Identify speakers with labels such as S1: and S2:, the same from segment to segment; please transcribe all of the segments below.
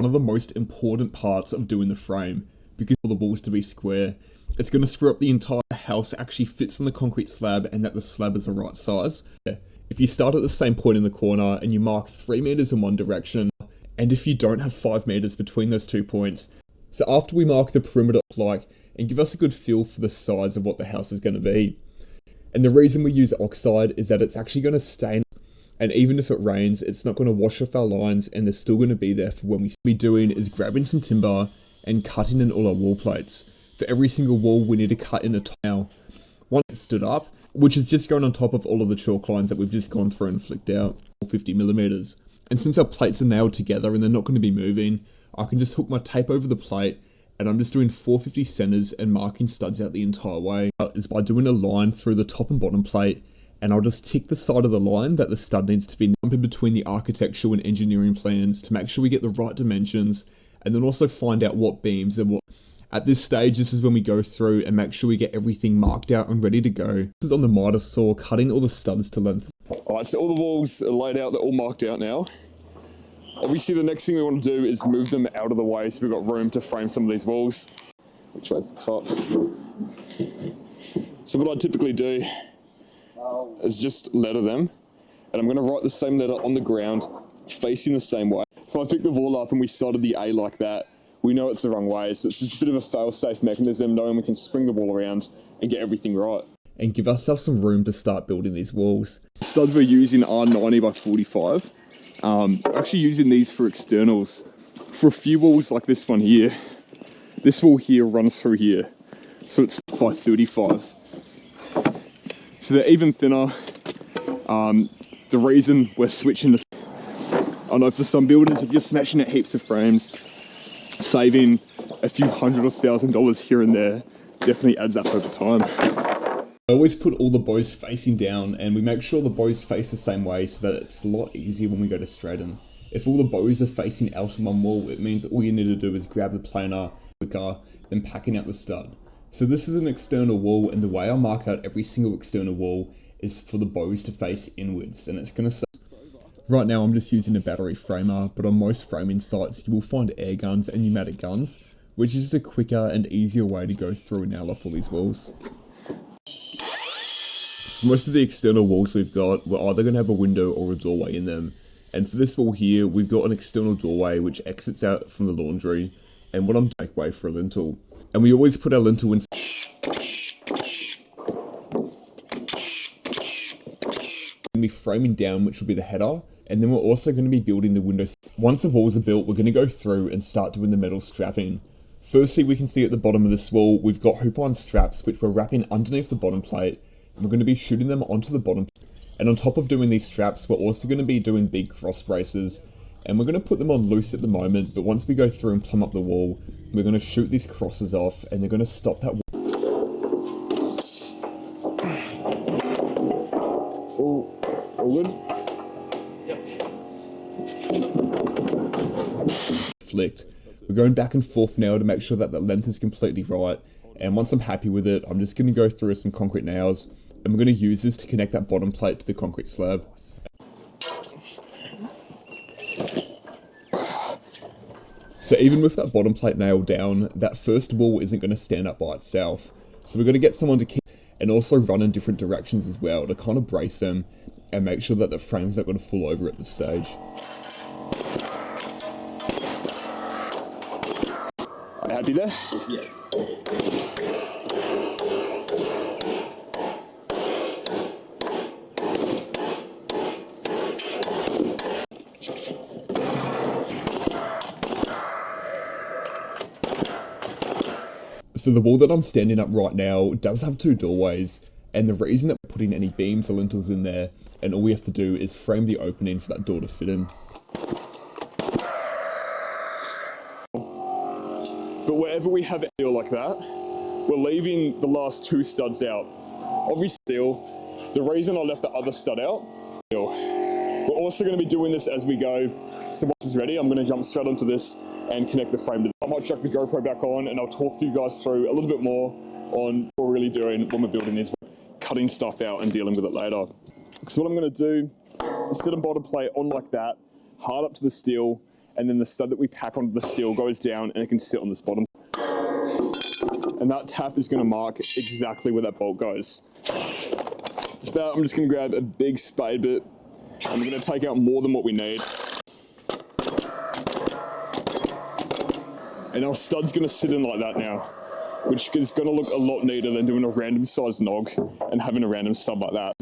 S1: one of the most important parts of doing the frame, because for the walls to be square, it's going to screw up the entire house actually fits on the concrete slab and that the slab is the right size. If you start at the same point in the corner and you mark 3 meters in one direction, and if you don't have 5 meters between those 2 points, so after we mark the perimeter and give us a good feel for the size of what the house is going to be. And the reason we use oxide is that it's actually going to stain, and even if it rains, it's not going to wash off our lines, and they're still going to be there for when we be doing is grabbing some timber and cutting in all our wall plates. For every single wall, we need to cut in a tile. Once it's stood up, which is just going on top of all of the chalk lines that we've just gone through and flicked out, 50 millimeters. And since our plates are nailed together and they're not going to be moving, I can just hook my tape over the plate, and I'm just doing 450 centers and marking studs out the entire way. Is by doing a line through the top and bottom plate, and I'll just tick the side of the line that the stud needs to be in between the architectural and engineering plans to make sure we get the right dimensions, and then also find out what beams and what. At this stage, this is when we go through and make sure we get everything marked out and ready to go. This is on the miter saw, cutting all the studs to length.
S2: Alright, so all the walls are laid out, they're all marked out now. Obviously the next thing we want to do is move them out of the way so we've got room to frame some of these walls. Which way's the top? So what I typically do is just letter them, and I'm going to write the same letter on the ground facing the same way. If I pick the wall up and we soldered the A like that, we know it's the wrong way, so it's just a bit of a fail-safe mechanism knowing we can spring the wall around and get everything right.
S1: And give ourselves some room to start building these walls. The studs we're using are 90 by 45. Actually using these for externals. For a few walls like this one here, this wall here runs through here, so it's by 35. So they're even thinner. The reason we're switching this, I know for some builders, if you're smashing out heaps of frames, saving a few $100 or $1,000 here and there definitely adds up over time. I always put all the bows facing down, and we make sure the bows face the same way so that it's a lot easier when we go to straighten. If all the bows are facing out on one wall, it means all you need to do is grab the planer quicker than packing out the stud. So this is an external wall, and the way I mark out every single external wall is for the bows to face inwards, and it's going to say, right now I'm just using a battery framer, but on most framing sites you will find air guns and pneumatic guns, which is just a quicker and easier way to go through and nail off all these walls. Most of the external walls we've got, we're either going to have a window or a doorway in them. And for this wall here, we've got an external doorway which exits out from the laundry, and what I'm make way for a lintel. And we always put our lintel in. We'll be framing down, which will be the header, and then we're also going to be building the windows. Once the walls are built, we're going to go through and start doing the metal strapping. Firstly, we can see at the bottom of this wall, we've got hoop-on straps which we're wrapping underneath the bottom plate, and we're going to be shooting them onto the bottom. And on top of doing these straps, we're also going to be doing big cross braces, and we're going to put them on loose at the moment, but once we go through and plumb up the wall, we're going to shoot these crosses off, and they're going to stop that wall.
S2: All good?
S1: Yep. Flicked. We're going back and forth now to make sure that the length is completely right, and once I'm happy with it, I'm just going to go through some concrete nails, and we're going to use this to connect that bottom plate to the concrete slab. So even with that bottom plate nailed down, that first wall isn't going to stand up by itself. So we're going to get someone to keep and also run in different directions as well to kind of brace them and make sure that the frame's not going to fall over at this stage.
S2: Are you happy there?
S3: Yeah.
S1: So the wall that I'm standing up right now does have 2 doorways, and the reason that we're putting any beams or lintels in there, and all we have to do is frame the opening for that door to fit in.
S2: But wherever we have a deal like that, we're leaving the last 2 studs out. Obviously, the reason I left the other stud out, we're also going to be doing this as we go. So once it's ready, I'm going to jump straight onto this and connect the frame to it. I might chuck the GoPro back on and I'll talk to you guys through a little bit more on what we're really doing when we're building these, cutting stuff out and dealing with it later. So what I'm going to do is set a bottom plate on like that, hard up to the steel, and then the stud that we pack onto the steel goes down and it can sit on this bottom. And that tap is going to mark exactly where that bolt goes. With that, I'm just going to grab a big spade bit and we're going to take out more than what we need. And our stud's going to sit in like that now, which is going to look a lot neater than doing a random sized nog and having a random stud like that.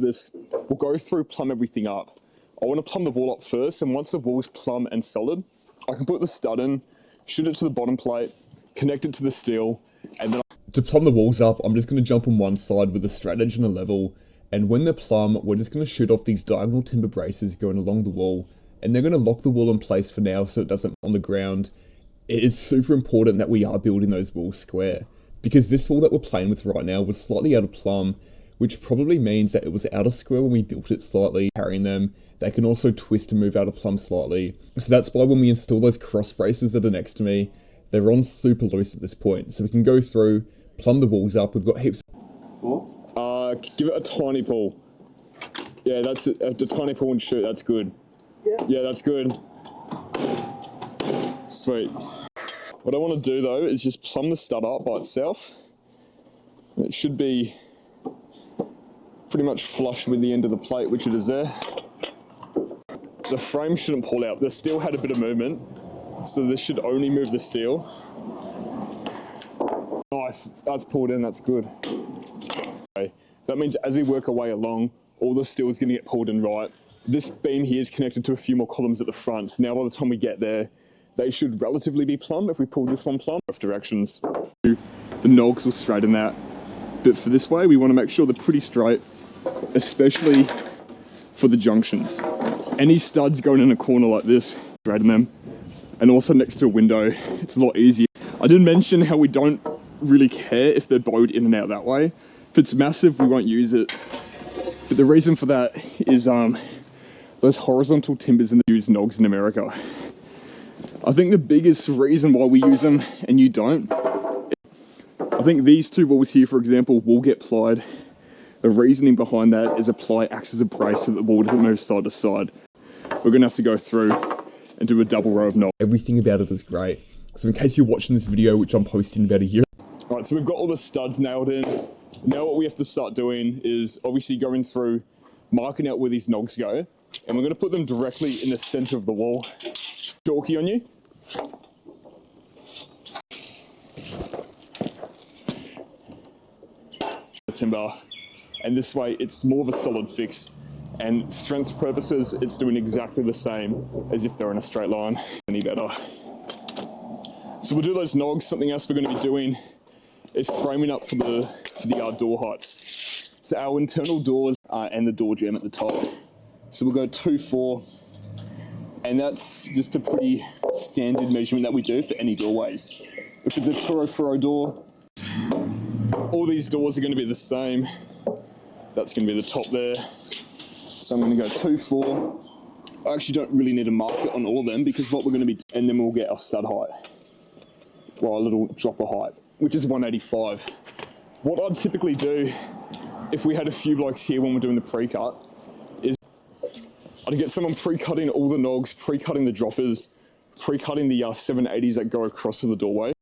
S2: We'll go through, plumb everything up. I want to plumb the wall up first, and once the wall's plumb and solid, I can put the stud in, shoot it to the bottom plate, connect it to the steel, and then...
S1: To plumb the walls up, I'm just going to jump on one side with a straight edge and a level, and when they're plumb, we're just going to shoot off these diagonal timber braces going along the wall, and they're going to lock the wall in place for now so it doesn't on the ground. It is super important that we are building those walls square, because this wall that we're playing with right now was slightly out of plumb, which probably means that it was out of square when we built it slightly, carrying them. They can also twist and move out of plumb slightly. So that's why when we install those cross braces that are next to me, they're on super loose at this point. So we can go through, plumb the walls up. We've got heaps.
S2: Give it a tiny pull. Yeah, that's a tiny pull and shoot. That's good. Yeah, that's good. Sweet. What I want to do though is just plumb the stud up by itself. It should be pretty much flush with the end of the plate, which it is there. The frame shouldn't pull out. The steel had a bit of movement, so this should only move the steel. Nice, that's pulled in, that's good. Okay. That means as we work our way along, all the steel is going to get pulled in right. This beam here is connected to a few more columns at the front, so now by the time we get there, they should relatively be plumb if we pull this one plumb. Both directions. The nogs will straighten that. But for this way, we want to make sure they're pretty straight, especially for the junctions. Any studs going in a corner like this, straighten them. And also next to a window, it's a lot easier. I didn't mention how we don't really care if they're bowed in and out that way. If it's massive, we won't use it. But the reason for that is those horizontal timbers and use nogs in America. I think the biggest reason why we use them and you don't, I think these two walls here, for example, will get plied. The reasoning behind that is a ply acts as a brace so that the wall doesn't move side to side. We're going to have to go through and do a double row of nogs. Everything about it is great. So in case you're watching this video, which I'm posting about a year. Alright, so we've got all the studs nailed in. Now what we have to start doing is obviously going through, marking out where these nogs go, and we're going to put them directly in the center of the wall. Chalky on you. The timber, and this way it's more of a solid fix, and strength purposes it's doing exactly the same as if they're in a straight line. Any better. So we'll do those nogs. Something else we're going to be doing is framing up for the door heights. So our internal doors and the door jamb at the top. So we'll go 2-4, and that's just a pretty standard measurement that we do for any doorways. If it's a 204 door, all these doors are going to be the same. That's going to be the top there. So I'm going to go 2-4. I actually don't really need a marker on all of them because what we're going to be, and then we'll get our stud height. Well, a little dropper height, which is 185. What I'd typically do if we had a few blokes here when we're doing the pre-cut is I'd get someone pre-cutting all the nogs, pre-cutting the droppers, pre-cutting the 780s that go across to the doorway.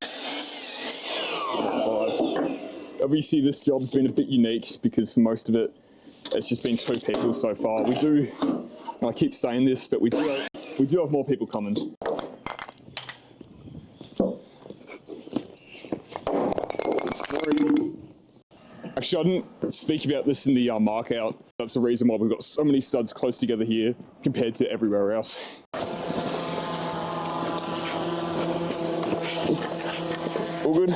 S2: Obviously this job's been a bit unique because for most of it, it's just been 2 people so far. We do, and I keep saying this, but we do have more people coming. Actually, I didn't speak about this in the mark out. That's the reason why we've got so many studs close together here compared to everywhere else. All good?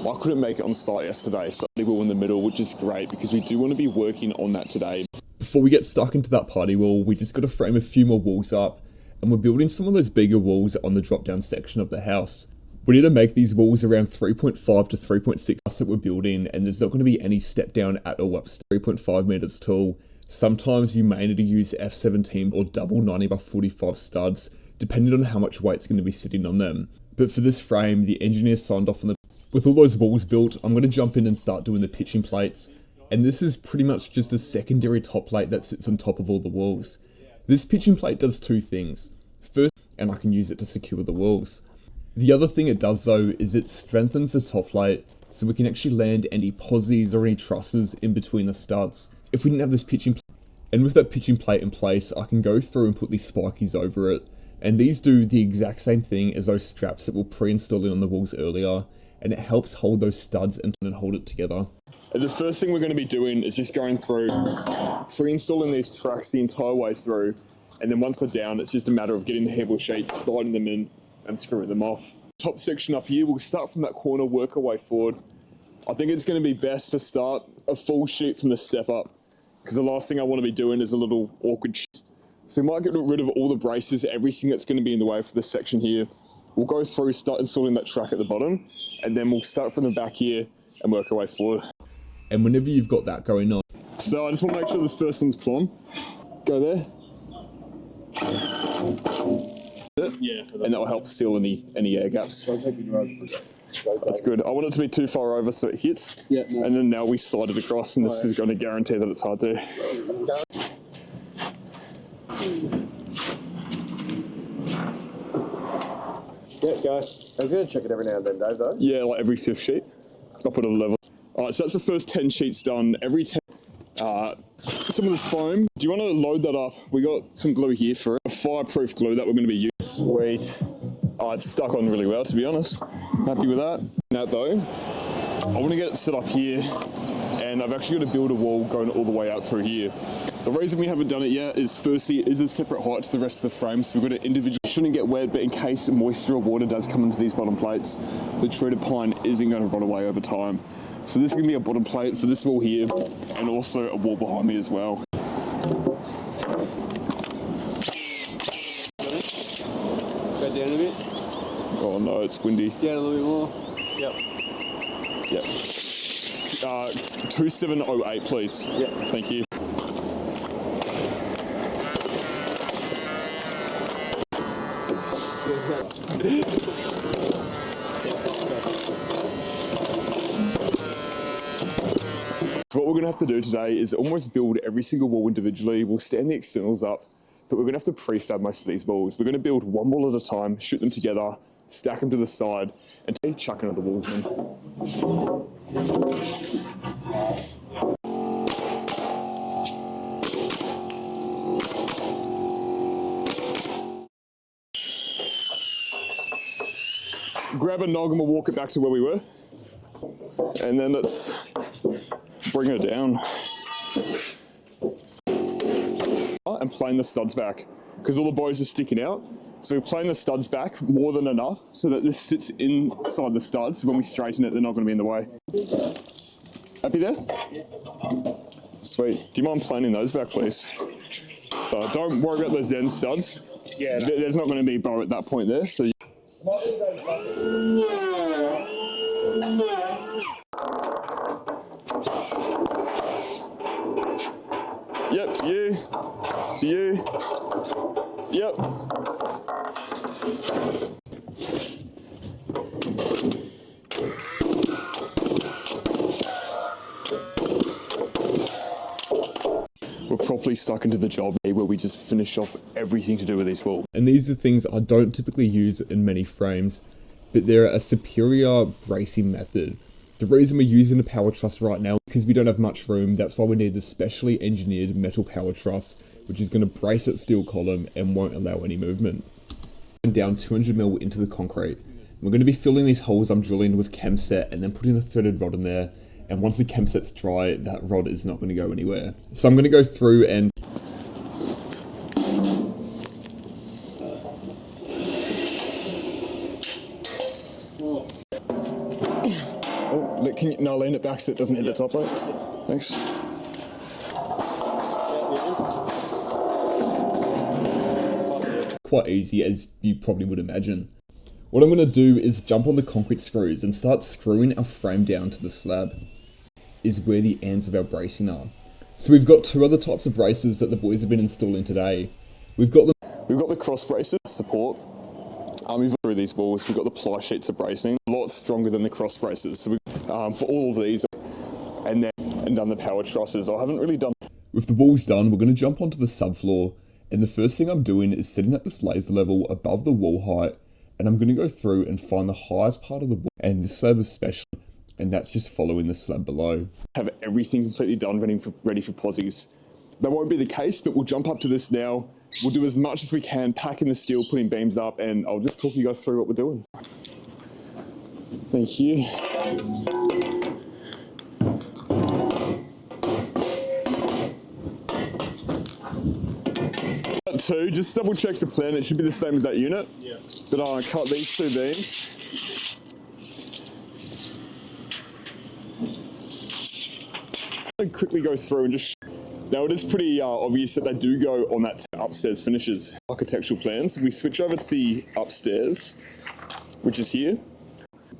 S2: I couldn't make it on site yesterday, so we were in the middle, which is great because we do want to be working on that today.
S1: Before we get stuck into that party wall, we just got to frame a few more walls up, and we're building some of those bigger walls on the drop down section of the house. We need to make these walls around 3.5 to 3.6 that we're building, and there's not going to be any step down at all up to 3.5 meters tall. Sometimes you may need to use F17 or double 90x45 studs, depending on how much weight's going to be sitting on them. But for this frame, the engineer signed off on the... With all those walls built, I'm going to jump in and start doing the pitching plates. And this is pretty much just a secondary top plate that sits on top of all the walls. This pitching plate does two things. First, and I can use it to secure the walls. The other thing it does though is it strengthens the top plate so we can actually land any posies or any trusses in between the studs. If we didn't have this pitching plate, and with that pitching plate in place, I can go through and put these spikies over it. And these do the exact same thing as those straps that were pre-installed in on the walls earlier. And it helps hold those studs and hold it together.
S2: And the first thing we're going to be doing is just going through, pre-installing these tracks the entire way through. And then once they're down, it's just a matter of getting the handle sheets, sliding them in and screwing them off. Top section up here, we'll start from that corner, work our way forward. I think it's going to be best to start a full sheet from the step up, because the last thing I want to be doing is a little awkward sheet. So we might get rid of all the braces, everything that's going to be in the way for this section here. We'll go through, start installing that track at the bottom, and then we'll start from the back here and work our way forward.
S1: And whenever you've got that going on.
S2: So I just want to make sure this first one's plumb. Go there. Yeah. And that will help seal any air gaps. That's good. I want it to be too far over so it hits. Yeah, no. And then now we slide it across, and this is going to guarantee that it's hard to.
S3: Yeah, go. I was going to check it every now and then, Dave, though.
S2: Yeah, like every fifth sheet. I'll put it at a level. All right, so that's the first 10 sheets done. Every 10, some of this foam. Do you want to load that up? We got some glue here for it. A fireproof glue that we're going to be using. Sweet. Oh, it's stuck on really well, to be honest. Happy with that. Now though, I want to get it set up here, and I've actually got to build a wall going all the way out through here. The reason we haven't done it yet is firstly, it is a separate height to the rest of the frame, so we've got to individually, shouldn't get wet, but in case moisture or water does come into these bottom plates, the treated pine isn't going to rot away over time. So this is going to be a bottom plate for this wall here, and also a wall behind me as well.
S3: Go down a bit.
S2: Oh no, it's windy.
S3: Down a little bit more. Yep.
S2: Yep. 2708, please.
S3: Yep.
S2: Thank you. So what we're going to have to do today is almost build every single wall individually. We'll stand the externals up, but we're going to have to prefab most of these walls. We're going to build one wall at a time, shoot them together, stack them to the side, and chuck another walls in. Grab a nog and we'll walk it back to where we were. And then let's bring it down. And plane the studs back, because all the bows are sticking out. So we plane the studs back more than enough so that this sits inside the studs. So when we straighten it, they're not going to be in the way. Happy there? Sweet. Do you mind planing those back, please? So don't worry about those end studs. Yeah. No. There's not going to be bow at that point there. So. Yep, to you. To you. Yep. We're properly stuck into the job where we just finish off everything to do with these walls.
S1: And these are things I don't typically use in many frames, but they're a superior bracing method. The reason we're using a power truss right now is because we don't have much room. That's why we need this specially engineered metal power truss, which is going to brace that steel column and won't allow any movement. Down 200mm into the concrete. We're going to be filling these holes I'm drilling with chem set and then putting a threaded rod in there. And once the chem set's dry, that rod is not going to go anywhere. So I'm going to go through and
S2: can you lean it back so it doesn't hit the top right? Thanks.
S1: Quite easy, as you probably would imagine. What I'm going to do is jump on the concrete screws and start screwing our frame down to the slab, is where the ends of our bracing are. So we've got two other types of braces that the boys have been installing today. We've got
S2: the cross braces support. We've through these walls, we've got the ply sheets of bracing, a lot stronger than the cross braces. So for all of these, and and done the power trusses. I haven't really done...
S1: With the walls done, we're going to jump onto the subfloor, and the first thing I'm doing is setting up this laser level above the wall height, and I'm going to go through and find the highest part of the wall, and this slab is special, and that's just following the slab below.
S2: Have everything completely done, ready for posies. That won't be the case, but we'll jump up to this now. We'll do as much as we can, packing the steel, putting beams up, and I'll just talk you guys through what we're doing. Thank you. Two, just double check the plan. It should be the same as that unit. Yeah. But I cut these two beams. I'm going to quickly go through and just... Now it is pretty obvious that they do go on that upstairs finishes. Architectural plans. We switch over to the upstairs, which is here.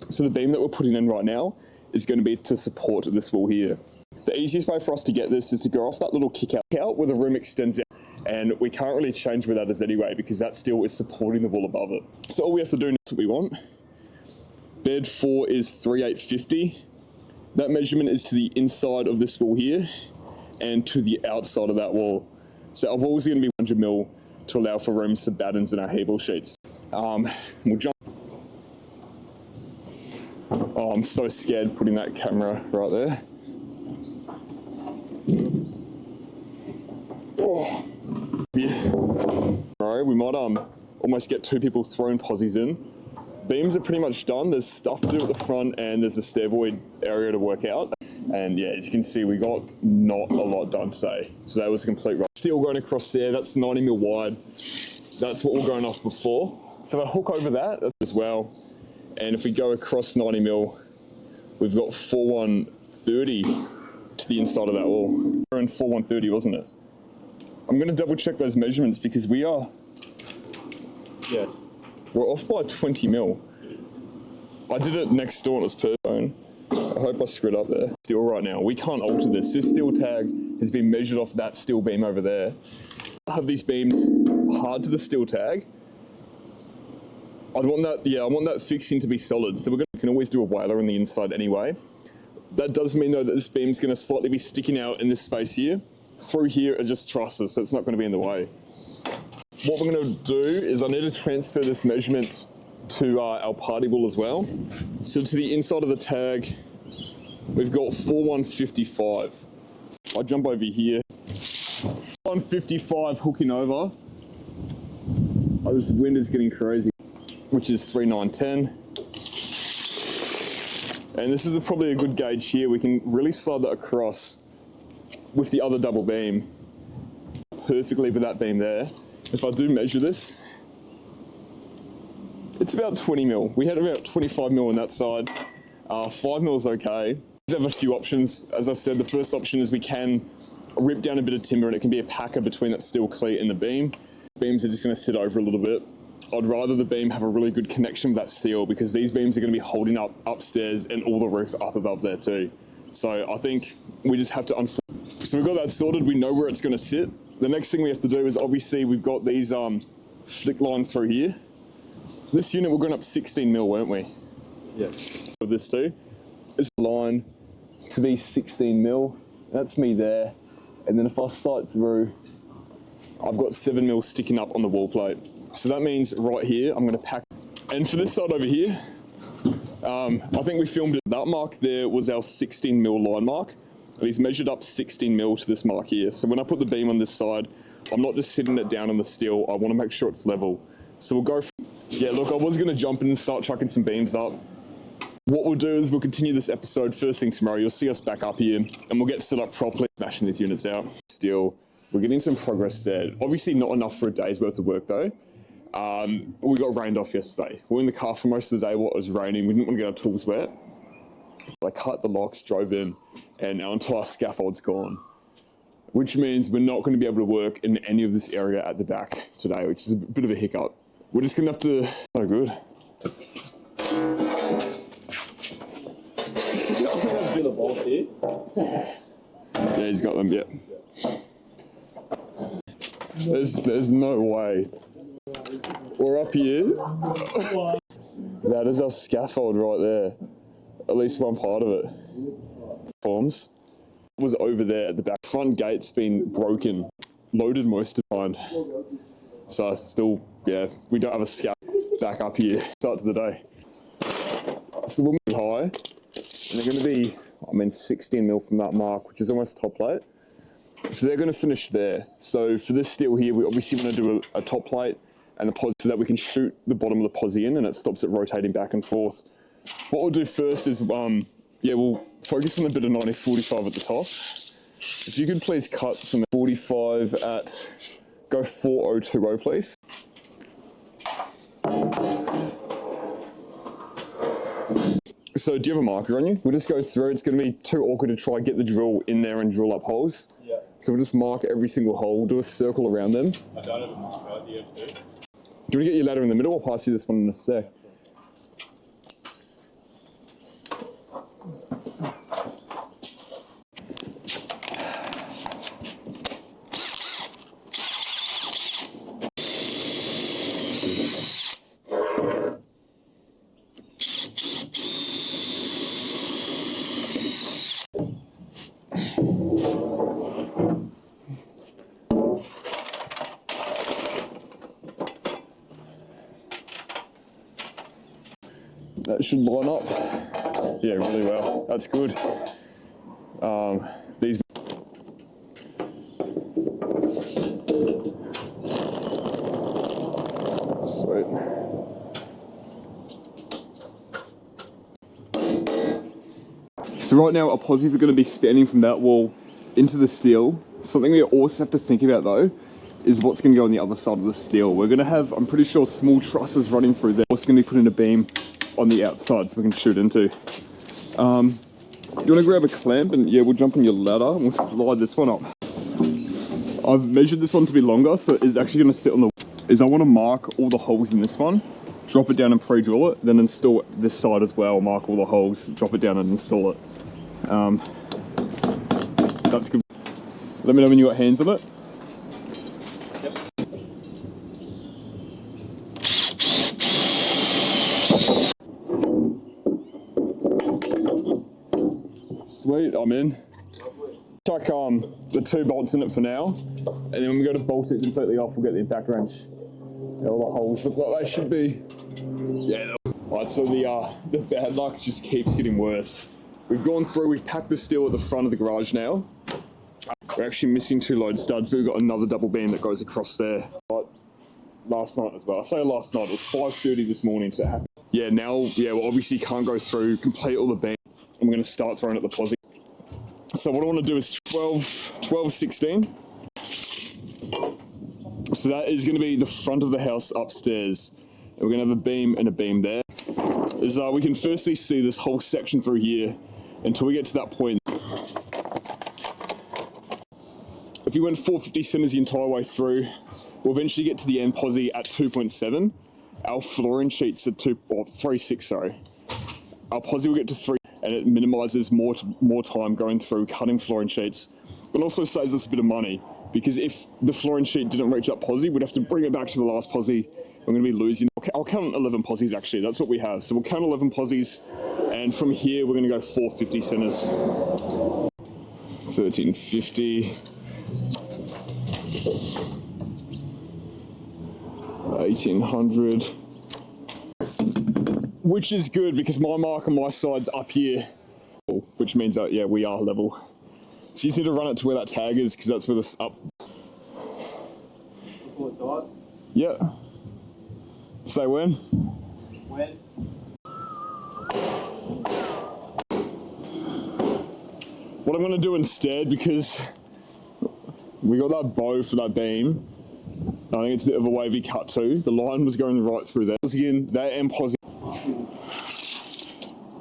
S2: So the beam that we're putting in right now is going to be to support this wall here. The easiest way for us to get this is to go off that little kick out where the room extends out. And we can't really change where that is anyway, because that steel is supporting the wall above it. So all we have to do is what we want. Bed 4 is 3850. That measurement is to the inside of this wall here and to the outside of that wall. So our walls are going to be 100 mil to allow for rooms for battens and our hay ball sheets. We'll jump. Oh, I'm so scared putting that camera right there. Oh. Yeah. We might almost get 2 people throwing posies in. Beams are pretty much done. There's stuff to do at the front, and there's a stair void area to work out. And yeah, as you can see, we got not a lot done today. So that was a complete rush. Steel going across there, that's 90 mil wide. That's what we're going off before. So if I hook over that as well, and if we go across 90 mil, we've got 4130 to the inside of that wall. We're in 4130, wasn't it? I'm going to double check those measurements because we are... Yes. We're off by 20 mil. I did it next door and it was perfect. I hope I screwed up there. Steel right now. We can't alter this. This steel tag has been measured off that steel beam over there. I have these beams hard to the steel tag. I want that fixing to be solid. So we can always do a whaler on the inside anyway. That does mean though that this beam's going to slightly be sticking out in this space here. Through here are just trusses, so it's not going to be in the way. What we're going to do is I need to transfer this measurement to our party wall as well. So to the inside of the tag, we've got 4155. So I jump over here. 155 hooking over. Oh, this wind is getting crazy. Which is 3910. And this is probably a good gauge here. We can really slide that across with the other double beam perfectly with that beam there. If I do measure this, it's about 20 mil. We had about 25 mil on that side. 5 mil is okay. We have a few options. As I said, the first option is we can rip down a bit of timber and it can be a packer between that steel cleat and the beam. Beams are just going to sit over a little bit. I'd rather the beam have a really good connection with that steel because these beams are going to be holding up upstairs and all the roof up above there too. So I think we just have to So we've got that sorted. We know where it's going to sit. The next thing we have to do is obviously we've got these flick lines through here. This unit we're going up 16 mil, weren't we? Yeah. With this too. This line to be 16 mil. That's me there. And then if I sight through, I've got 7 mil sticking up on the wall plate. So that means right here, I'm going to pack. And for this side over here, I think we filmed it. That mark there was our 16 mil line mark. And he's measured up 16 mil to this mark here. So when I put the beam on this side, I'm not just sitting it down on the steel. I want to make sure it's level. So we'll go. Yeah, look, I was going to jump in and start chucking some beams up. What we'll do is we'll continue this episode first thing tomorrow. You'll see us back up here and we'll get set up properly, smashing these units out. Still, we're getting some progress there. Obviously not enough for a day's worth of work though. We got rained off yesterday. We were in the car for most of the day while it was raining. We didn't want to get our tools wet. I cut the locks, drove in, and our entire scaffold's gone. Which means we're not going to be able to work in any of this area at the back today, which is a bit of a hiccup. We're just going to have to... Oh, good. Yeah, he's got them, yeah. There's no way. We're up here. That is our scaffold right there. At least one part of it. Forms. was over there at the back. Front gate's been broken, loaded most of the time. So still, yeah, we don't have a scout back up here. Start to the day. So we'll move high, and they're going to be, 16 mil from that mark, which is almost top plate. So they're going to finish there. So for this steel here, we obviously want to do a top plate and a posi so that we can shoot the bottom of the posi in, and it stops it rotating back and forth. What we'll do first is, we'll focus on a bit of 90-45 at the top. If you could please cut from 45 at, go 4020, please. So do you have a marker on you? We'll just go through. It's going to be too awkward to try and get the drill in there and drill up holes. Yeah. So we'll just mark every single hole. We'll do a circle around them.
S3: I don't have a marker. Do you have to?
S2: Do you want to get your ladder in the middle? I'll pass you this one in a sec. That should line up. Yeah, really well. That's good. These. Sweet. So right now our posies are going to be spanning from that wall into the steel. Something we also have to think about though is what's going to go on the other side of the steel. We're going to have, I'm pretty sure, small trusses running through there. What's going to be put in a beam on the outside so we can shoot into. You want to grab a clamp and yeah, we'll jump on your ladder and we'll slide this one up. I've measured this one to be longer, so it's actually going to sit on the, I want to mark all the holes in this one, drop it down and pre-drill it, then install this side as well, mark all the holes, drop it down and install it. That's good. Let me know when you got hands on it.
S3: Yep.
S2: Sweet, I'm in. Chuck the 2 bolts in it for now, and then when we go to bolt it completely off, we'll get the impact wrench. All the holes look like they should be. Yeah. Right, so the bad luck just keeps getting worse. We've gone through, we've packed the steel at the front of the garage now. We're actually missing 2 load studs, but we've got another double beam that goes across there. But last night as well. I say last night, it was 5:30 this morning, so it happened. Yeah, now, yeah, we obviously can't go through, complete all the beam, and we're going to start throwing at the posi. So what I want to do is 12, 16. So that is going to be the front of the house upstairs. And we're going to have a beam and a beam there. We can firstly see this whole section through here until we get to that point. If we went 450 centers the entire way through, we'll eventually get to the end posi at 2.7. Our flooring sheets are 3.6, sorry. Our posi will get to 3, and it minimizes more time going through cutting flooring sheets. It also saves us a bit of money, because if the flooring sheet didn't reach that posi, we'd have to bring it back to the last posi. We're going to be losing. I'll count 11 posies actually, that's what we have. So we'll count 11 posies, and from here we're going to go 450 centers. 1350. 1800. Which is good because my mark on my side's up here, which means that, yeah, we are level. So you just need to run it to where that tag is because that's where this up. Yeah. Say when?
S3: When?
S2: What I'm going to do instead, because we got that bow for that beam, I think it's a bit of a wavy cut too. The line was going right through there. Again, that and positive.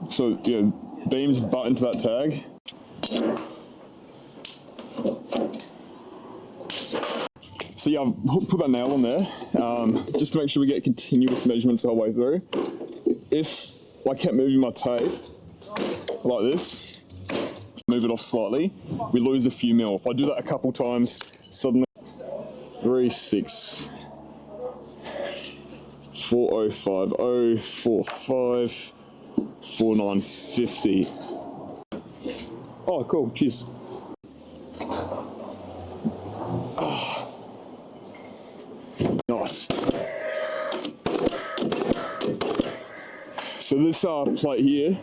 S2: So yeah, beams butt into that tag. So yeah, I've put that nail on there, just to make sure we get continuous measurements the whole way through. If I kept moving my tape like this, move it off slightly, we lose a few mil. If I do that a couple times, suddenly 36, 4050, 45, 4950. Oh, cool, cheers. Nice. So this plate here,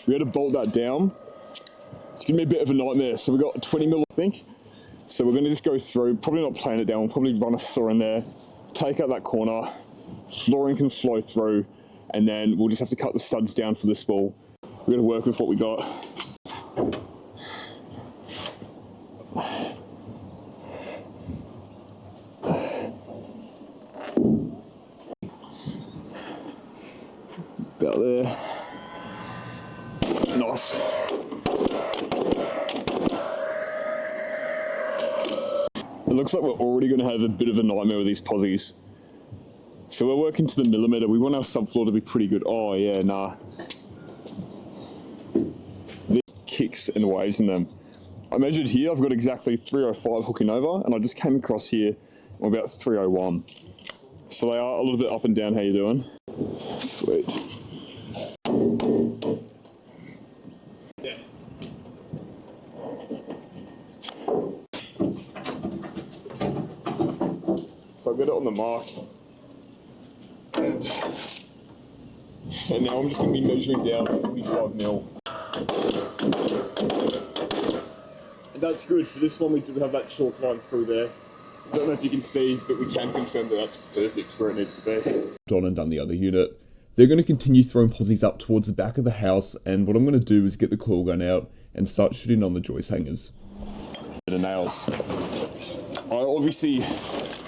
S2: we had to bolt that down. It's gonna be a bit of a nightmare. So we got 20 mil, I think. So we're gonna just go through, probably not plane it down, we'll probably run a saw in there, take out that corner, flooring can flow through, and then we'll just have to cut the studs down for this wall. We're gonna work with what we got. About there. Nice. It looks like we're already going to have a bit of a nightmare with these posies. So we're working to the millimetre. We want our subfloor to be pretty good. Oh yeah, nah. These kicks and waves in them. I measured here, I've got exactly 305 hooking over, and I just came across here on about 301. So they are a little bit up and down. How you doing? Sweet. So I've got it on the mark. And now I'm just going to be measuring down 45 mil. And that's good. For this one we do have that chalk line through there. I don't know if you can see, but we can confirm that that's perfect where it needs to be.
S1: Done and done the other unit. They're going to continue throwing posies up towards the back of the house, and what I'm going to do is get the coil gun out and start shooting on the joist hangers.
S2: The nails.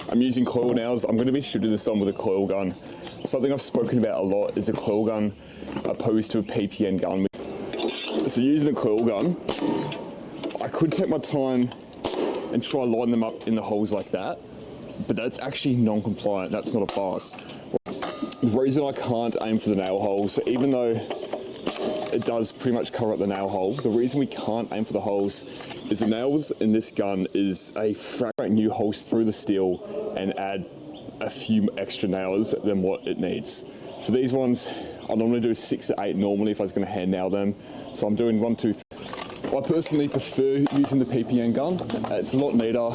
S2: I'm using coil nails. I'm going to be shooting this on with a coil gun. Something I've spoken about a lot is a coil gun opposed to a PPN gun. So using a coil gun, I could take my time and try line them up in the holes like that, but that's actually non-compliant. That's not a pass. The reason I can't aim for the nail holes, even though it does pretty much cover up the nail hole, the reason we can't aim for the holes is the nails in this gun is a fraction new holes through the steel and add a few extra nails than what it needs. For these ones, I normally do 6 to 8 normally if I was going to hand nail them. So I'm doing 1, 2, 3. I personally prefer using the PPN gun. It's a lot neater,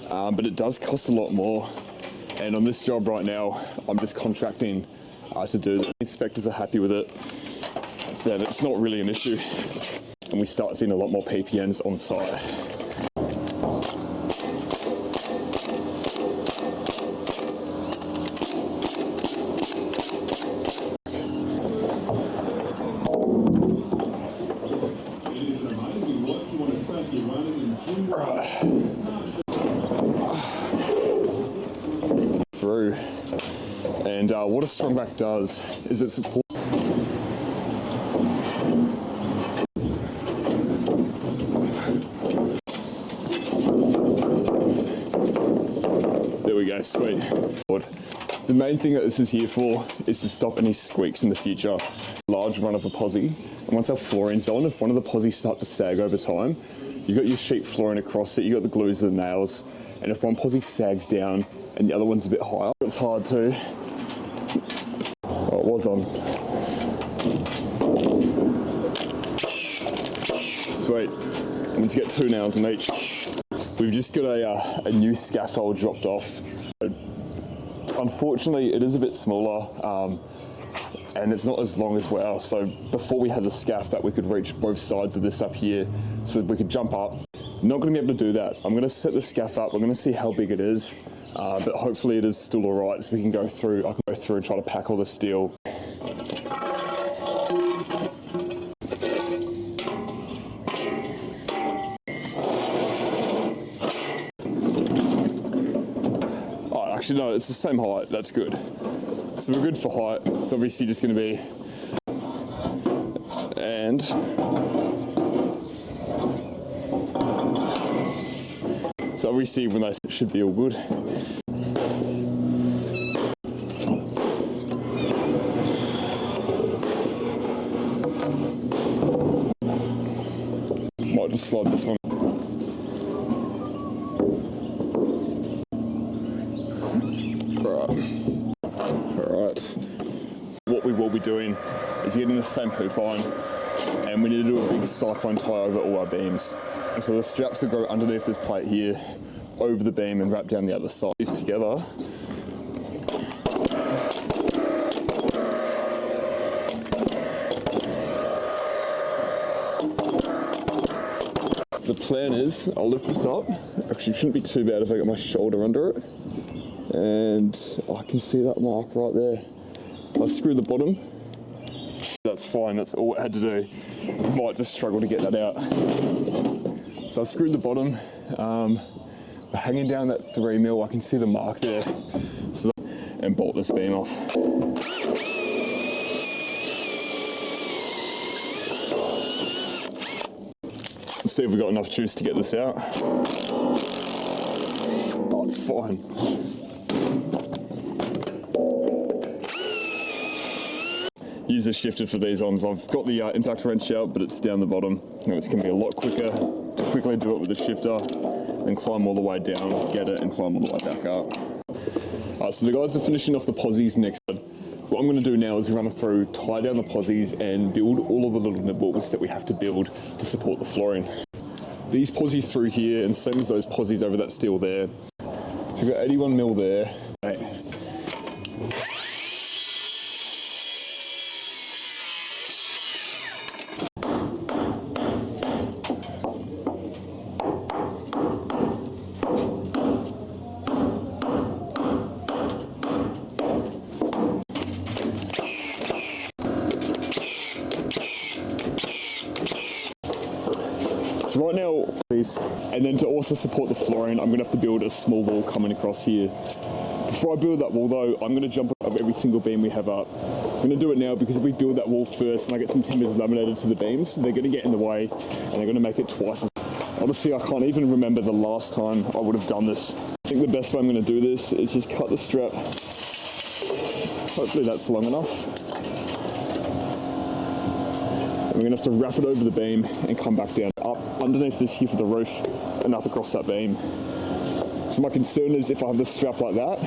S2: but it does cost a lot more. And on this job right now, I'm just contracting to do it. Inspectors are happy with it. Then it's not really an issue. And we start seeing a lot more PPNs on site. Through. And what a strongback does is it supports. There we go, sweet. The main thing that this is here for is to stop any squeaks in the future. Large run of a posi, and once our flooring's on, if one of the posies start to sag over time, you've got your sheet flooring across it, you've got the glues and the nails, and if one posi sags down and the other one's a bit higher, it's hard to. Oh, it was on. Sweet. I'm going to get 2 nails in each. We've just got a new scaffold dropped off. Unfortunately, it is a bit smaller, and it's not as long as well. So before we had the scaff that we could reach both sides of this up here, so we could jump up. Not going to be able to do that. I'm going to set the scaff up. We're going to see how big it is, but hopefully it is still all right, so we can go through. I can go through and try to pack all the steel. Actually, no, it's the same height. That's good. So we're good for height. It's obviously just going to be... And... So obviously when they should be all good. Might just slide this one. What we will be doing is getting the same hoop on, and we need to do a big cyclone tie over all our beams. And so the straps will go underneath this plate here, over the beam and wrap down the other side. These together, plan is I'll lift this up. Actually, it shouldn't be too bad if I get my shoulder under it. And I can see that mark right there. I screw the bottom. That's fine, that's all I had to do. Might just struggle to get that out. So I screwed the bottom. Hanging down that 3mm, I can see the mark there. So and bolt this beam off. Let's see if we've got enough juice to get this out. Oh, it's fine. Use a shifter for these ones. I've got the impact wrench out, but it's down the bottom. And it's going to be a lot quicker to quickly do it with the shifter and climb all the way down, get it, and climb all the way back up. Alright, so the guys are finishing off the posies next. What I'm going to do now is run through, tie down the posies, and build all of the little nibbles that we have to build to support the flooring. These posies through here, and same as those posies over that steel there. So we've got 81mm there. Right. So right now, and then to also support the flooring, I'm going to have to build a small wall coming across here. Before I build that wall though, I'm going to jump up every single beam we have up. I'm going to do it now because if we build that wall first and I get some timbers laminated to the beams, they're going to get in the way and they're going to make it twice as... Honestly, I can't even remember the last time I would have done this. I think the best way I'm going to do this is just cut the strap. Hopefully that's long enough. We're going to have to wrap it over the beam and come back down, up underneath this here for the roof and up across that beam. So my concern is if I have the strap like that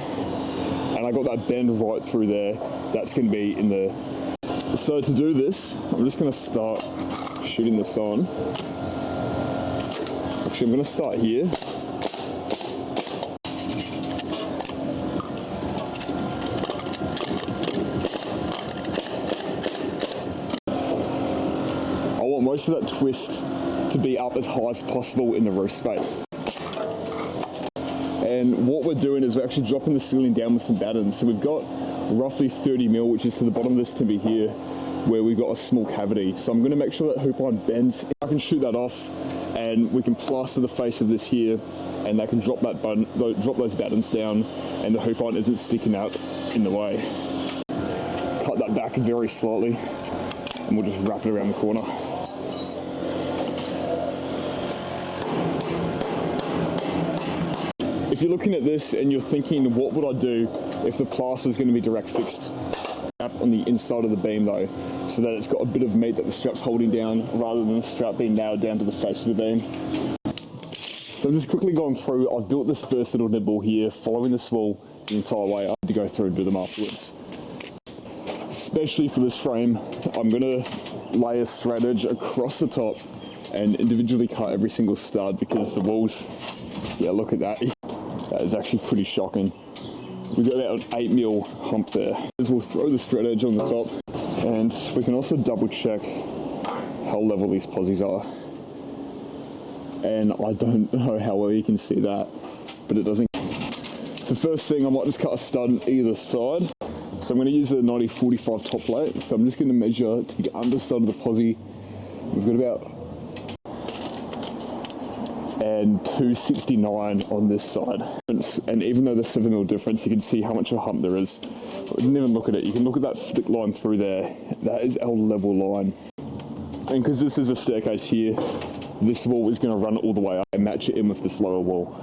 S2: and I got that bend right through there, that's going to be in the... So to do this, I'm just going to start shooting this on. Actually, I'm going to start here. Most of that twist to be up as high as possible in the roof space. And what we're doing is we're actually dropping the ceiling down with some battens. So we've got roughly 30mm, which is to the bottom of this timber here, where we've got a small cavity. So I'm going to make sure that hoop line bends. I can shoot that off and we can plaster the face of this here and they can drop that drop those battens down and the hoop line isn't sticking out in the way. Cut that back very slightly and we'll just wrap it around the corner. If you're looking at this and you're thinking, what would I do if the plaster is going to be direct fixed up on the inside of the beam though, so that it's got a bit of meat that the strap's holding down rather than the strap being nailed down to the face of the beam. So I'm just quickly going through, I've built this first little nibble here, following this wall the entire way. I have to go through and do them afterwards. Especially for this frame, I'm going to lay a straight edge across the top and individually cut every single stud because the walls, yeah, look at that. That is actually pretty shocking. We've got about an 8mm hump there. We'll throw the straight edge on the top and we can also double check how level these posies are. And I don't know how well you can see that, but it doesn't. So first thing, I might just cut a stud on either side. So I'm going to use a 90-45 top plate. So I'm just going to measure to the underside of the posi. We've got about and 269 on this side. And even though there's 7mm difference, you can see how much of a hump there is. But we didn't even look at it. You can look at that thick line through there. That is our level line. And because this is a staircase here, this wall is going to run all the way up and match it in with this lower wall.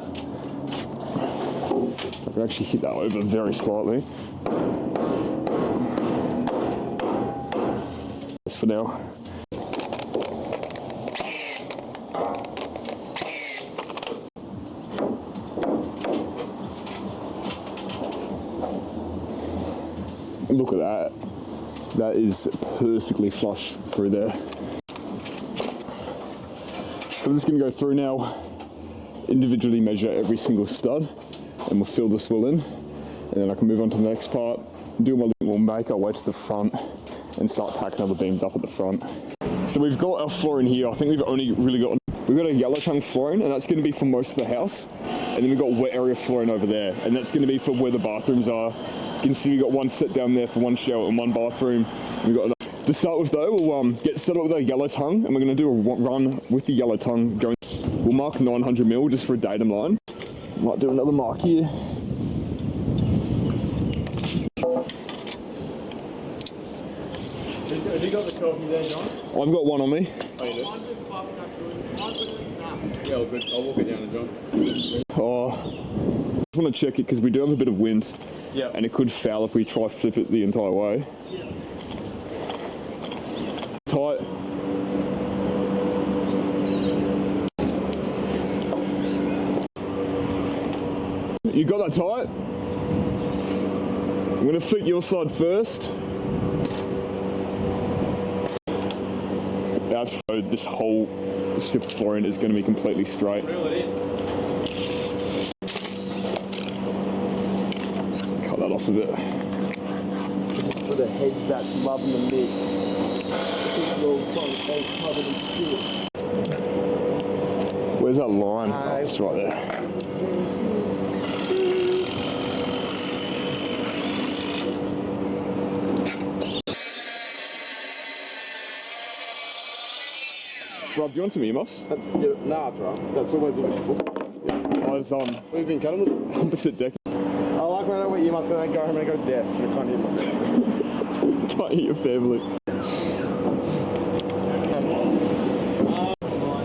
S2: I can actually hit that over very slightly. Just for now. Look at that. That is perfectly flush through there. So I'm just going to go through now, individually measure every single stud, and we'll fill this wall in. And then I can move on to the next part, do my little, we'll make our way to the front and start packing other beams up at the front. So we've got our floor in here. I think we've only really got we've got a yellow tongue flooring, and that's going to be for most of the house. And then we've got wet area flooring over there, and that's going to be for where the bathrooms are. You can see we've got one set down there for one shower and one bathroom. We've got to start with though, we'll get set up with our yellow tongue, and we're going to do a run with the yellow tongue. We'll mark 900mm just for a datum line. Might do another mark here.
S3: Have you got the coffee there, John?
S2: I've got one on me.
S3: Oh, you do? Yeah, all good. I'll walk it down to John.
S2: Oh, I just want to check it because we do have a bit of wind.
S3: Yeah.
S2: And it could foul if we try to flip it the entire way.
S3: Yeah.
S2: Tight. You got that tight? I'm going to flip your side first. That's this whole strip of flooring is going to be completely straight.
S3: Reel it in.
S2: Cut that off a bit.
S3: This is for the heads that loving the mix.
S2: Where's that line? Oh, it's right there. Rob, do you want some earmuffs?
S3: Nah, it's right. That's always a bit full.
S2: I was
S3: We've been cutting with it.
S2: composite deck.
S3: I like when I know what you must go home and go deaf. You can't hear my family.
S2: Can't hear your family.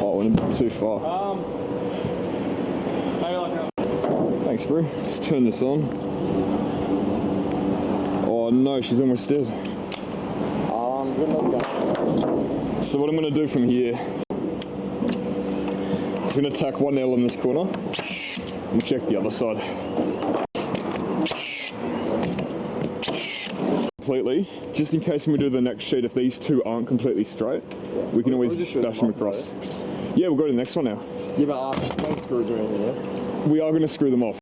S2: Oh, I went a bit too far.
S3: Maybe like
S2: Thanks, bro. Let's turn this on. Oh no, she's almost dead.
S3: good enough.
S2: So what I'm going to do from here, I'm going to tack one nail in this corner and check the other side. Completely, just in case when we do the next sheet, if these two aren't completely straight, we can always dash them across. Yeah, we'll go to the next one now.
S3: Yeah, but no screws or anything, yeah?
S2: We are going to screw them off.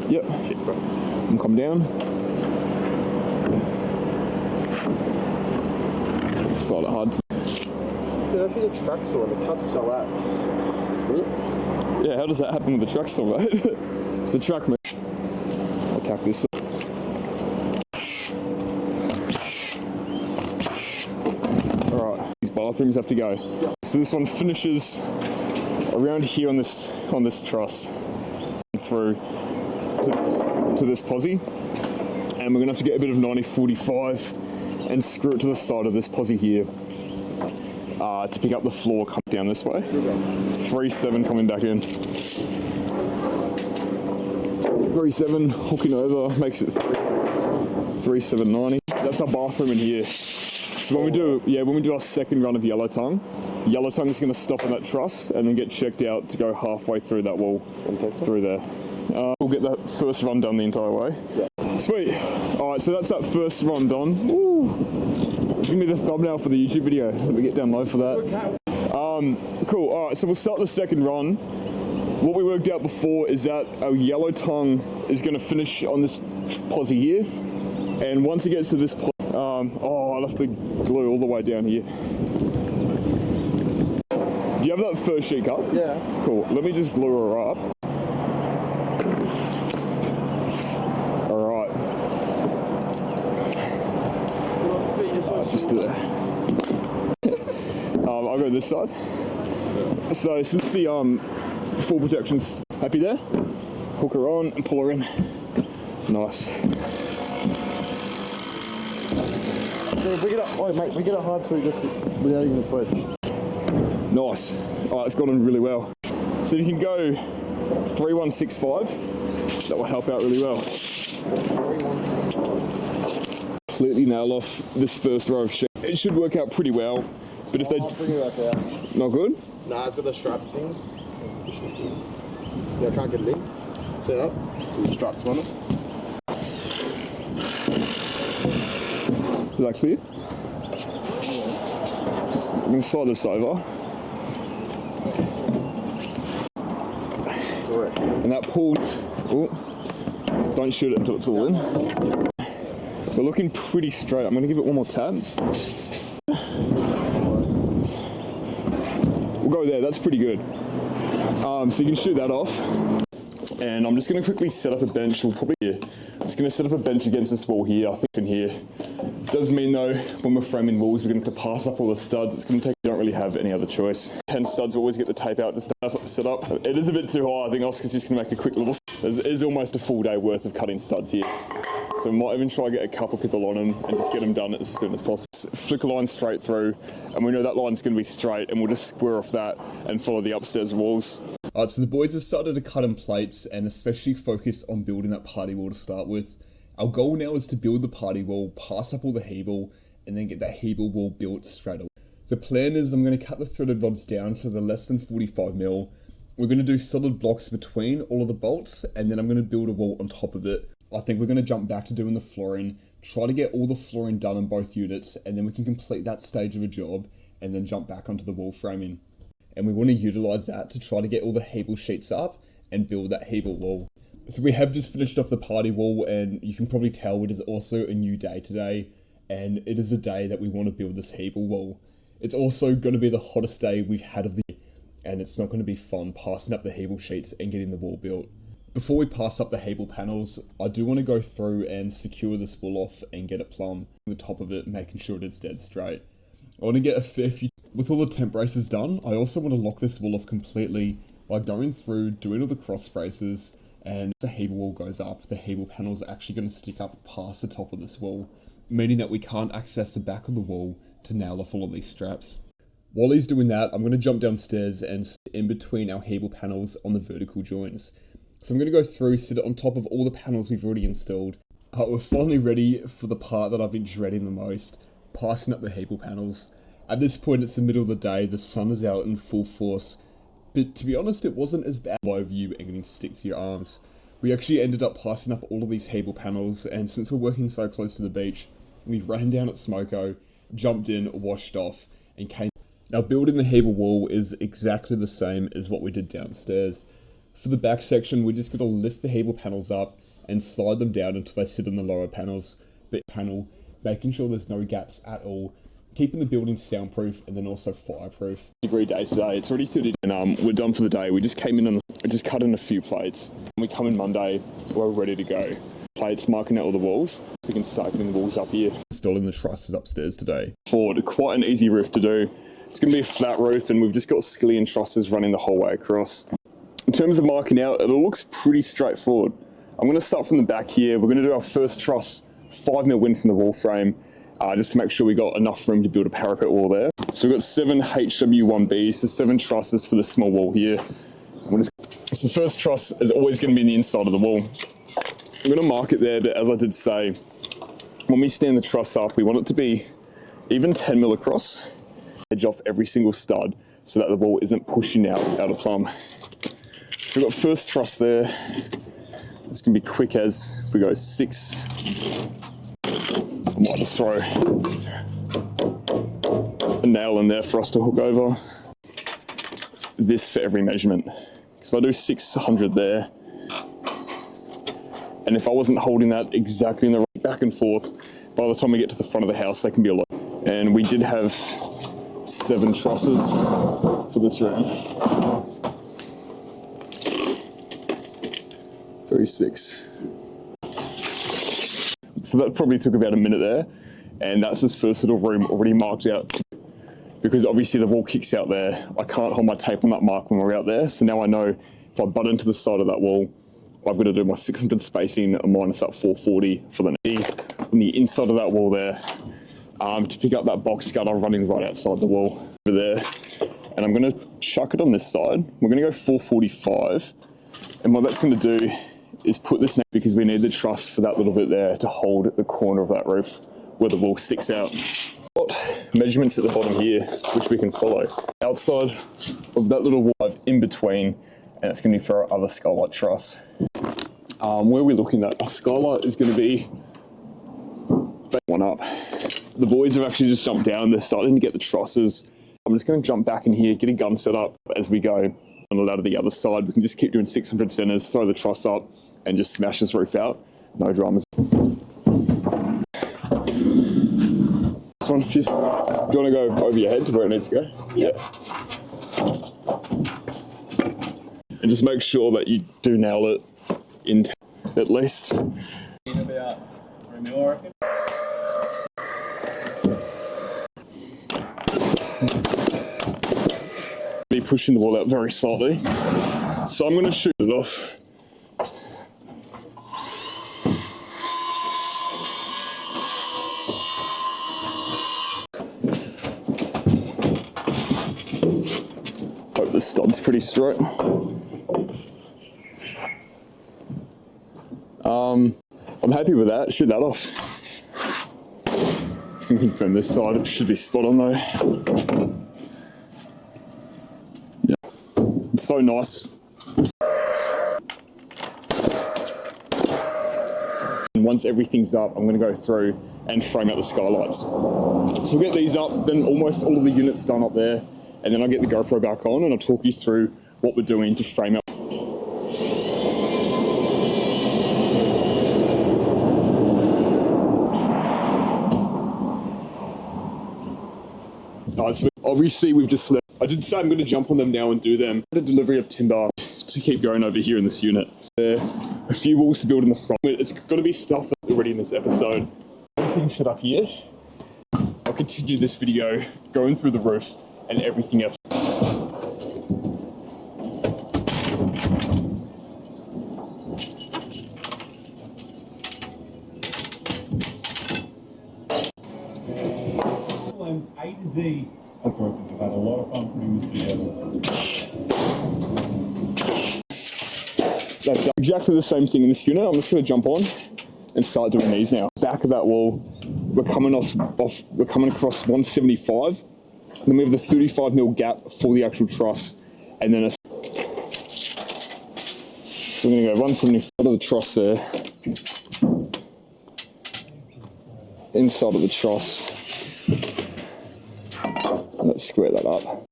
S2: Yep.
S3: Cheers, bro.
S2: And come down. It's slightly hard to...
S3: Dude, that's with a track saw and the cuts are so out.
S2: Yeah, how does that happen with the truck saw, mate? It's the truck, mate. I'll tack this. Alright, these bathrooms have to go.
S3: Yeah.
S2: So this one finishes around here on this truss. Through to this posi, and we're gonna have to get a bit of 90-45 and screw it to the side of this posi here to pick up the floor coming down this way. 3/7 coming back in. 3/7 hooking over makes it 3/790. That's our bathroom in here. So when we do our second run of yellow tongue is going to stop on that truss and then get checked out to go halfway through that wall through there. We'll get that first run done the entire way.
S3: Yeah.
S2: Sweet. Alright, so that's that first run done. Woo. It's going to be the thumbnail for the YouTube video. Let me get down low for that. Cool. Alright, so we'll start the second run. What we worked out before is that our yellow tongue is going to finish on this posi here. And once it gets to this point, I'll have to glue all the way down here. Do you have that first sheet cut?
S3: Yeah.
S2: Cool. Let me just glue her up. Alright. Just do that. I'll go this side. So since the full protection's happy there, hook her on and pull her in. Nice.
S3: We get it, mate, we get it hard too, just without even the sledge.
S2: Nice. Alright, it's gone on really well. So you can go 3165. That will help out really well. Completely nail off this first row of sheet. It should work out pretty well. But if
S3: I'll bring it back out.
S2: not good?
S3: Nah, it's got the strap thing. Yeah, I can't get it in. Set up. The straps on it.
S2: Is that clear? I'm going to slide this over.
S3: Correct.
S2: And that pulls... Oh, Don't shoot it until it's all in. We're looking pretty straight. I'm going to give it one more tap. We'll go there. That's pretty good. So you can shoot that off. And I'm just going to quickly set up a bench. We'll probably just going to set up a bench against this wall here. I think in here. Does mean though, when we're framing walls, we're going to have to pass up all the studs. It's going to take. We don't really have any other choice. 10 studs. We always get the tape out to set up. It is a bit too high. I think Oscar's just going to make a quick little. There's almost a full day worth of cutting studs here. So we might even try to get a couple people on them and just get them done as soon as possible. Flick a line straight through, and we know that line's going to be straight, and we'll just square off that and follow the upstairs walls.
S1: Alright, so the boys have started to cut in plates and especially focus on building that party wall to start with. Our goal now is to build the party wall, pass up all the hebel, and then get that hebel wall built straight away. The plan is I'm going to cut the threaded rods down so they're less than 45mm. We're going to do solid blocks between all of the bolts, and then I'm going to build a wall on top of it. I think we're going to jump back to doing the flooring, try to get all the flooring done on both units, and then we can complete that stage of a job, and then jump back onto the wall framing. And we want to utilise that to try to get all the hebel sheets up and build that hebel wall. So we have just finished off the party wall, and you can probably tell it is also a new day today, and it is a day that we want to build this hebel wall. It's also going to be the hottest day we've had of the year, and it's not going to be fun passing up the hebel sheets and getting the wall built. Before we pass up the hebel panels, I do want to go through and secure this wall off and get it plumb on the top of it, making sure it is dead straight. I want to get a fair few. With all the temp braces done, I also want to lock this wall off completely by going through, doing all the cross braces, and as the hebel wall goes up, the hebel panels are actually going to stick up past the top of this wall, meaning that we can't access the back of the wall to nail off all of these straps. While he's doing that, I'm going to jump downstairs and sit in between our hebel panels on the vertical joints. So I'm going to go through, sit on top of all the panels we've already installed. We're finally ready for the part that I've been dreading the most, passing up the hebel panels. At this point, it's the middle of the day, the sun is out in full force, but to be honest, it wasn't as bad over you and getting stick to your arms. We actually ended up passing up all of these hebel panels, and since we're working so close to the beach, we've ran down at Smoko, jumped in, washed off, and came. Now building the hebel wall is exactly the same as what we did downstairs. For the back section, we're just going to lift the hebel panels up and slide them down until they sit in the lower panels, making sure there's no gaps at all, keeping the building soundproof and then also fireproof.
S2: Degree day today. It's already 30 and we're done for the day. We just came in and just cut in a few plates. When we come in Monday, we're ready to go. Plates marking out all the walls. We can start getting the walls up here.
S1: Installing the trusses upstairs today.
S2: Forward, quite an easy roof to do. It's going to be a flat roof and we've just got skillion trusses running the whole way across. In terms of marking out, it looks pretty straightforward. I'm going to start from the back here. We're going to do our first truss 5mm in from the wall frame, just to make sure we got enough room to build a parapet wall there. So we've got 7 HW1Bs, so 7 trusses for the small wall here. So the first truss is always going to be in the inside of the wall. I'm going to mark it there, but as I did say, when we stand the truss up, we want it to be even 10mm across, edge off every single stud so that the wall isn't pushing out of plumb. So we've got first truss there. It's going to be quick as if we go 6. I might just throw a nail in there for us to hook over. This for every measurement. So I do 600 there. And if I wasn't holding that exactly in the right back and forth, by the time we get to the front of the house, they can be a lot. And we did have 7 trusses for this room. 36. So that probably took about a minute there, and that's this first little room already marked out, because obviously the wall kicks out there. I can't hold my tape on that mark when we're out there, so now I know if I butt into the side of that wall, I've got to do my 600 spacing and minus that 440 for the knee on the inside of that wall there, to pick up that box gutter running right outside the wall over there. And I'm going to chuck it on this side. We're going to go 445, and what that's going to do is put this neck, because we need the truss for that little bit there to hold the corner of that roof where the wall sticks out. Got measurements at the bottom here, which we can follow. Outside of that little wall in between, and it's going to be for our other skylight truss. Where we're looking at, our skylight is going to be one up. The boys have actually just jumped down. They're starting to get the trusses. I'm just going to jump back in here, get a gun set up as we go. On a ladder to the other side, we can just keep doing 600 centers, throw the truss up, and just smash this roof out. No dramas. This one, just, do you want to go over your head to where it needs to go? Yeah. And just make sure that you do nail it in at least.
S4: In about 3 mil, I reckon.
S2: Be pushing the wall out very slightly. So I'm going to shoot it off. Hope the stud's pretty straight. I'm happy with that. Shoot that off. Just going to confirm this side. It should be spot on though. Yeah, it's so nice. And once everything's up, I'm going to go through and frame out the skylights. So we'll get these up, then almost all of the units done up there, and then I'll get the GoPro back on and I'll talk you through what we're doing to frame out. Alright, so obviously we've just left. I did say I'm going to jump on them now and do them. The delivery of timber to keep going over here in this unit. There are a few walls to build in the front. It's got to be stuff that's already in this episode. Everything set up here. I'll continue this video going through the roof and everything else.
S4: A to Z. I've had a lot of fun putting this together.
S2: That's exactly the same thing in this unit. I'm just going to jump on and start doing these now. Back of that wall, we're coming across 175. Then we have the 35mm gap for the actual truss, and then so we're going to go 175 of the truss there, inside of the truss. Let's square that up.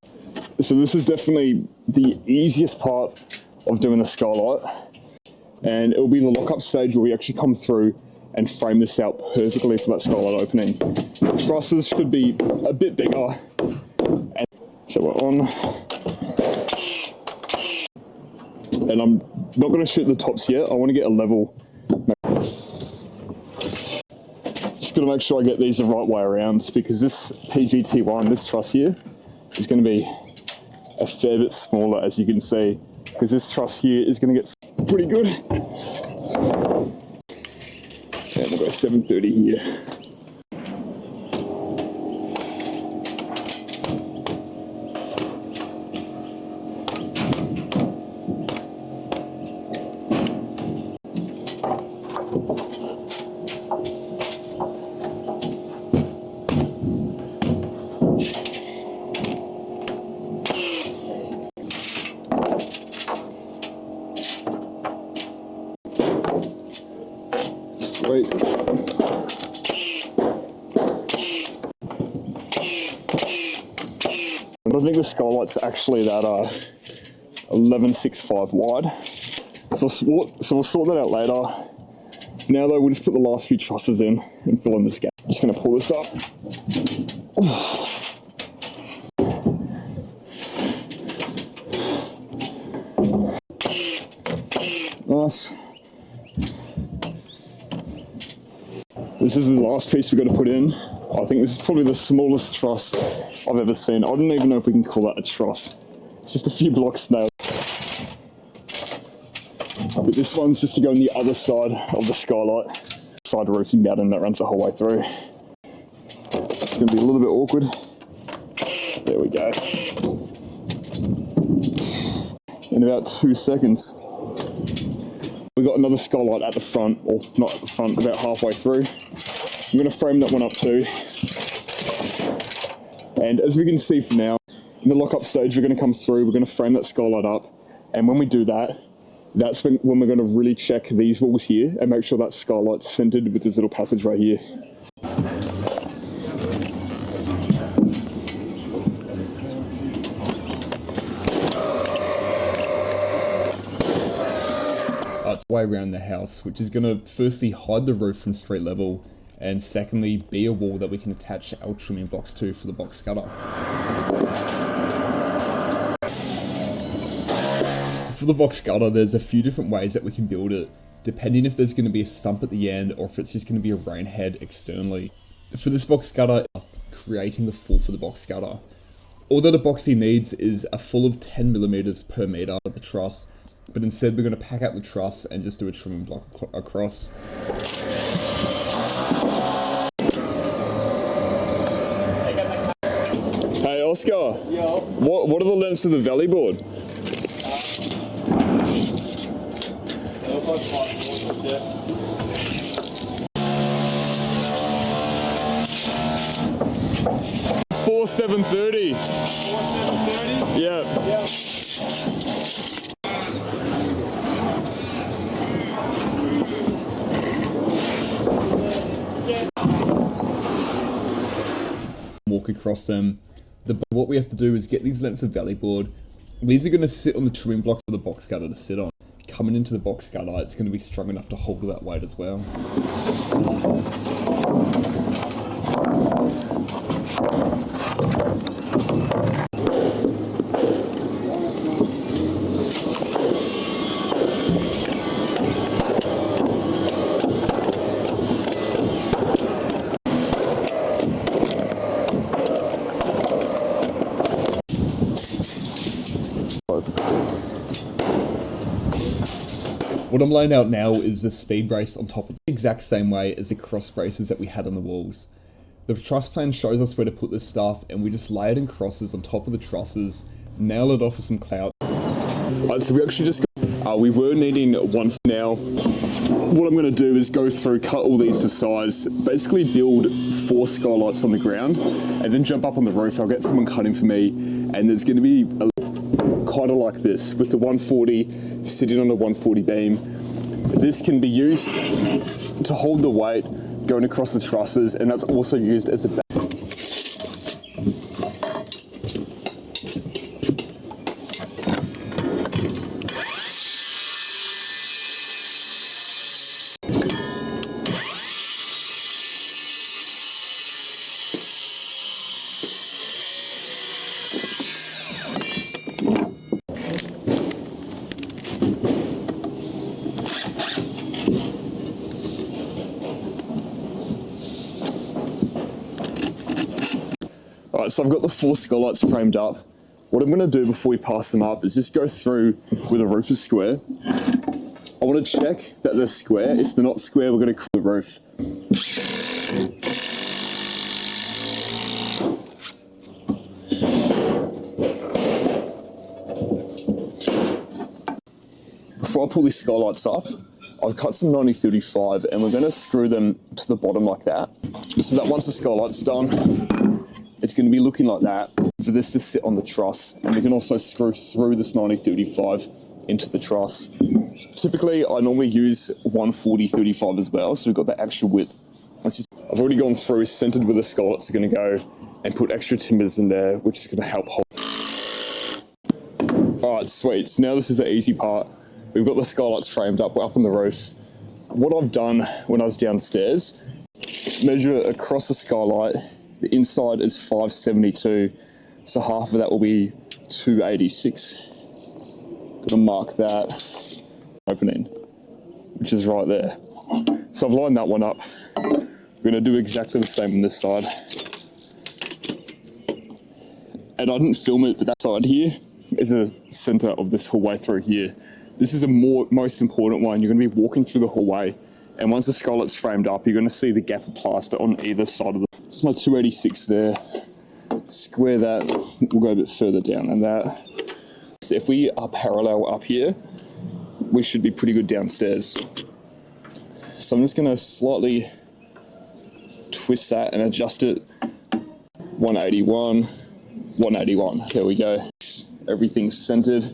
S2: So this is definitely the easiest part of doing a skylight, and it'll be the lock-up stage where we actually come through and frame this out perfectly for that skylight opening. The trusses should be a bit bigger. And so we're on. And I'm not going to shoot the tops yet. I want to get a level. Just got to make sure I get these the right way around, because this PGT1, this truss here, is going to be a fair bit smaller, as you can see, because this truss here is going to get pretty good. And we'll go 730 here. Sweet. I think the skylight's actually that 11.65 wide. So we'll sort that out later. Now though, we'll just put the last few trusses in and fill in this gap. Just going to pull this up. Nice. This is the last piece we've got to put in. I think this is probably the smallest truss I've ever seen. I don't even know if we can call that a truss. It's just a few blocks nailed. But this one's just to go on the other side of the skylight. Side roofing mountain that runs the whole way through. It's going to be a little bit awkward. There we go. In about 2 seconds. We've got another skylight at the front, or not at the front, about halfway through. I'm going to frame that one up too. And as we can see for now, in the lock-up stage, we're going to come through, we're going to frame that skylight up. And when we do that, that's when we're going to really check these walls here and make sure that skylight's centered with this little passage right here.
S1: It's way way around the house, which is going to firstly hide the roof from street level, and secondly be a wall that we can attach our trimming blocks to for the box gutter. For the box gutter, there's a few different ways that we can build it, depending if there's going to be a sump at the end or if it's just going to be a rain head externally. For this box gutter, creating the full for the box gutter. All that a boxy needs is a full of 10mm per meter of the truss, but instead we're going to pack out the truss and just do a trimming block across.
S2: Hey Oscar,
S3: Yo.
S2: what are the lengths of the valley board? Four 730.
S3: 730?
S2: Yeah.
S1: Walk across them. What we have to do is get these lengths of valley board. These are going to sit on the trimming blocks for the box gutter to sit on. Coming into the box gutter, it's going to be strong enough to hold that weight as well. What I'm laying out now is the speed brace on top of the exact same way as the cross braces that we had on the walls. The truss plan shows us where to put this stuff, and we just lay it in crosses on top of the trusses, nail it off with some clout.
S2: So we actually just we were needing one now. What I'm going to do is go through, cut all these to size, basically build 4 skylights on the ground, and then jump up on the roof. I'll get someone cutting for me, and there's going to be kind of like this, with the 140 sitting on a 140 beam. This can be used to hold the weight going across the trusses, and that's also used as a Alright, so I've got the 4 skylights framed up. What I'm going to do before we pass them up is just go through where the roof is square. I want to check that they're square. If they're not square, we're going to cut the roof. Before I pull these skylights up, I've cut some 90-35 and we're going to screw them to the bottom like that. So that once the skylight's done, it's going to be looking like that for this to sit on the truss, and we can also screw through this 90-35 into the truss. Typically, I normally use 140-35 as well, so we've got that extra width. I've already gone through, centered where the skylights are going to go, and put extra timbers in there, which is going to help hold. Alright, sweet. So now this is the easy part. We've got the skylights framed up, we're up on the roof. What I've done when I was downstairs, measure across the skylight. The inside is 572, so half of that will be 286. Gonna mark that opening, which is right there. So I've lined that one up. We're gonna do exactly the same on this side. And I didn't film it, but that side here is a center of this hallway through here. This is the most important one. You're gonna be walking through the hallway, and once the skylight's framed up, you're gonna see the gap of plaster on either side of the. It's my 286 there. Square that, we'll go a bit further down than that. So if we are parallel up here, we should be pretty good downstairs. So I'm just gonna slightly twist that and adjust it. 181, 181, there we go. Everything's centered.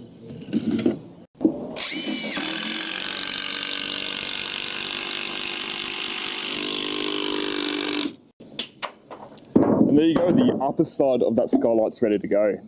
S2: And there you go, the upper side of that skylight's ready to go.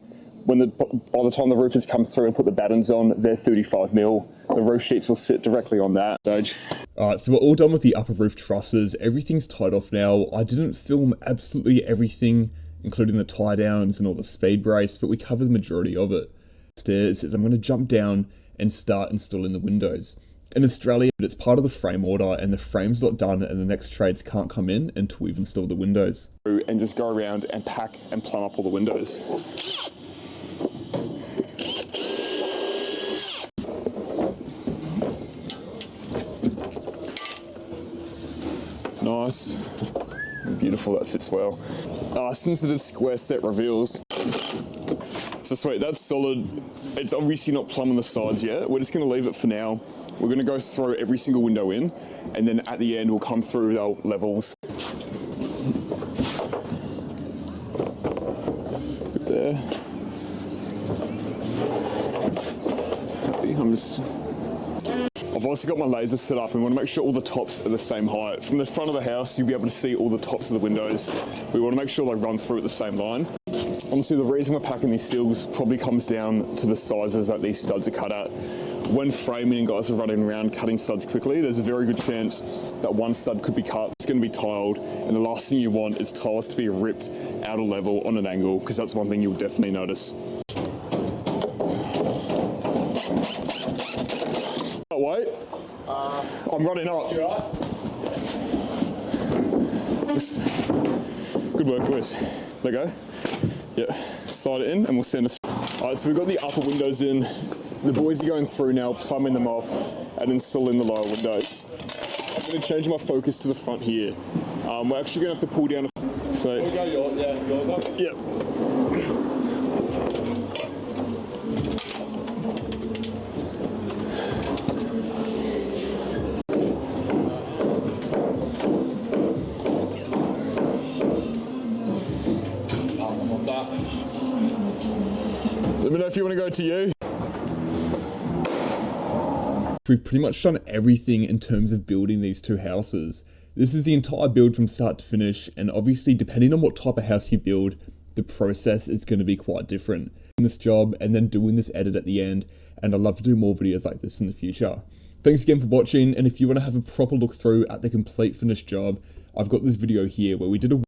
S2: by the time the roofers come through and put the battens on, they're 35mm. The roof sheets will sit directly on that stage.
S1: Alright, so we're all done with the upper roof trusses. Everything's tied off now. I didn't film absolutely everything, including the tie downs and all the speed brace, but we covered the majority of it. Stairs is I'm going to jump down and start installing the windows. In Australia, it's part of the frame order, and the frame's not done, and the next trades can't come in until we've installed the windows.
S2: And just go around and pack and plumb up all the windows. Nice. Beautiful, that fits well. Since it is square set reveals. So sweet, that's solid. It's obviously not plumbing the sides yet. We're just going to leave it for now. We're going to go through every single window in, and then at the end we'll come through with our levels. Good there. I've also got my laser set up, and we want to make sure all the tops are the same height. From the front of the house, you'll be able to see all the tops of the windows. We want to make sure they run through at the same line. Honestly, the reason we're packing these seals probably comes down to the sizes that these studs are cut at. When framing and guys are running around cutting studs quickly, there's a very good chance that one stud could be cut. It's going to be tiled, and the last thing you want is tiles to be ripped out of level on an angle, because that's one thing you'll definitely notice. Wait. I'm running up. You alright? Good work, boys. Let go. Yeah. Slide it in, and we'll send us. Alright, so we've got the upper windows in. The boys are going through now, plumbing them off, and installing the lower windows. I'm going to change my focus to the front here. We're actually going to have to pull down. So. We go yours, yeah. Yours up. Yep. Let me know if you want to go to you.
S1: We've pretty much done everything in terms of building these two houses. This is the entire build from start to finish, and obviously depending on what type of house you build, the process is going to be quite different. In this job and then doing this edit at the end, and I'd love to do more videos like this in the future. Thanks again for watching, and if you want to have a proper look through at the complete finished job, I've got this video here where we did a